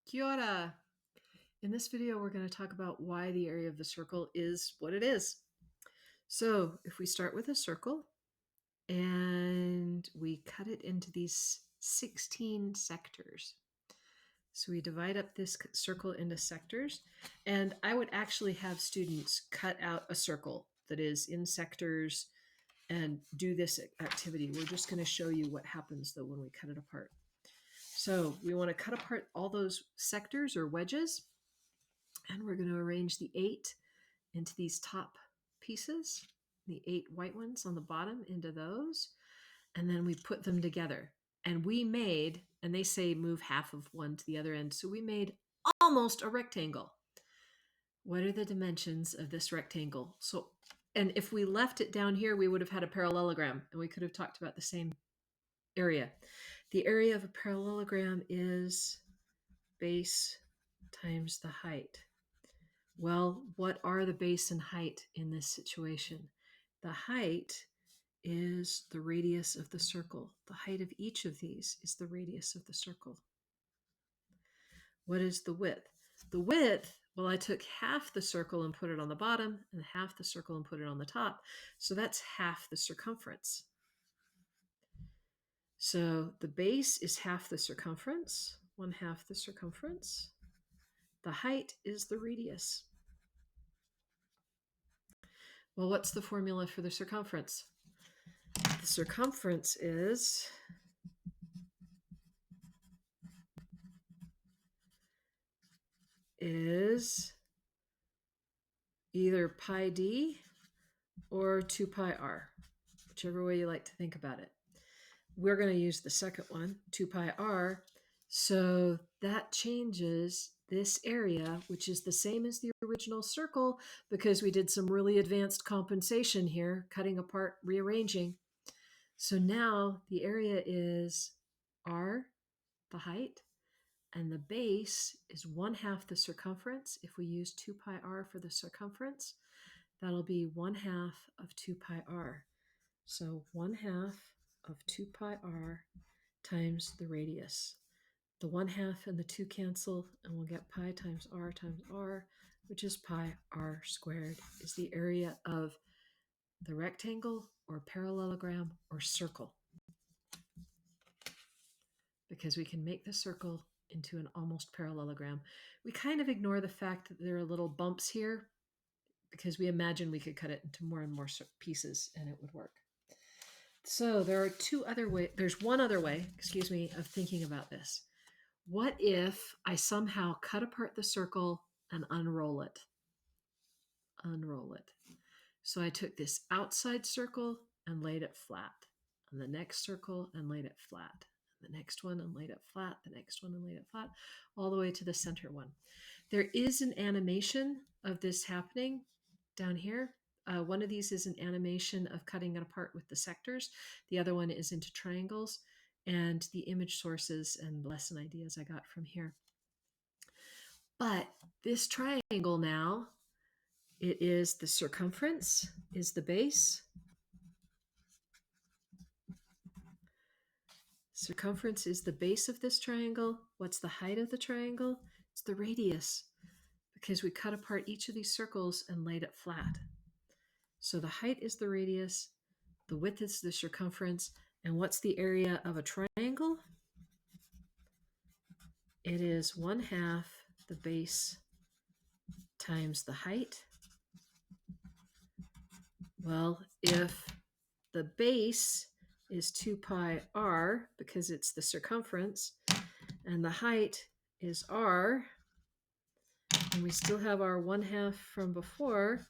Kia ora. In this video, we're going to talk about why the area of the circle is what it is. So if we start with a circle and we cut it into these 16 sectors. So we divide up this circle into sectors, and I would actually have students cut out a circle that is in sectors and do this activity. We're just going to show you what happens though when we cut it apart. So we want to cut apart all those sectors or wedges, and we're going to arrange the 8 into these top pieces, the 8 white ones on the bottom into those, and then we put them together. And we made, and they say move half of one to the other end, so we made almost a rectangle. What are the dimensions of this rectangle? So, and if we left it down here, we would have had a parallelogram, and we could have talked about the same area. The area of a parallelogram is base times the height. Well, what are the base and height in this situation? The height is the radius of the circle. The height of each of these is the radius of the circle. What is the width? The width, well, I took half the circle and put it on the bottom and half the circle and put it on the top. So that's half the circumference. So the base is half the circumference, 1/2 the circumference. The height is the radius. Well, what's the formula for the circumference? The circumference is either pi d or 2 pi r, whichever way you like to think about it. We're going to use the second one, 2 pi r. So that changes this area, which is the same as the original circle, because we did some really advanced compensation here, cutting apart, rearranging. So now the area is r, the height, and the base is 1/2 the circumference. If we use 2 pi r for the circumference, that'll be 1/2 of 2 pi r. So 1/2 of 2 pi r times the radius. The 1/2 and the 2 cancel, and we'll get pi times r, which is pi r squared, is the area of the rectangle or parallelogram or circle. Because we can make the circle into an almost parallelogram. We kind of ignore the fact that there are little bumps here because we imagine we could cut it into more and more pieces and it would work. So there are there's one other way, of thinking about this. What if I somehow cut apart the circle and unroll it? Unroll it. So I took this outside circle and laid it flat, and the next circle and laid it flat, the next one and laid it flat, the next one and laid it flat, all the way to the center one. There is an animation of this happening down here. One of these is an animation of cutting it apart with the sectors. The other one is into triangles, and the image sources and lesson ideas I got from here. But this triangle now, it is the circumference is the base. Circumference is the base of this triangle. What's the height of the triangle? It's the radius, because we cut apart each of these circles and laid it flat. So the height is the radius, the width is the circumference, and what's the area of a triangle? It is 1/2 the base times the height. Well, if the base is 2 pi r, because it's the circumference, and the height is r, and we still have our 1/2 from before,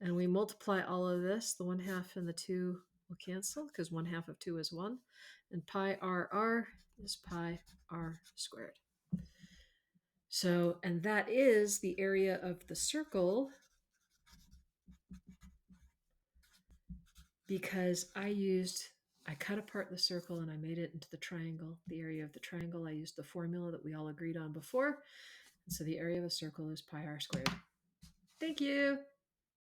and we multiply all of this, the 1/2 and the 2 will cancel because 1/2 of 2 is 1, and pi r is pi r squared. So, and that is the area of the circle, because I cut apart the circle and I made it into the triangle. The area of the triangle, I used the formula that we all agreed on before. And so the area of a circle is pi r squared. Thank you.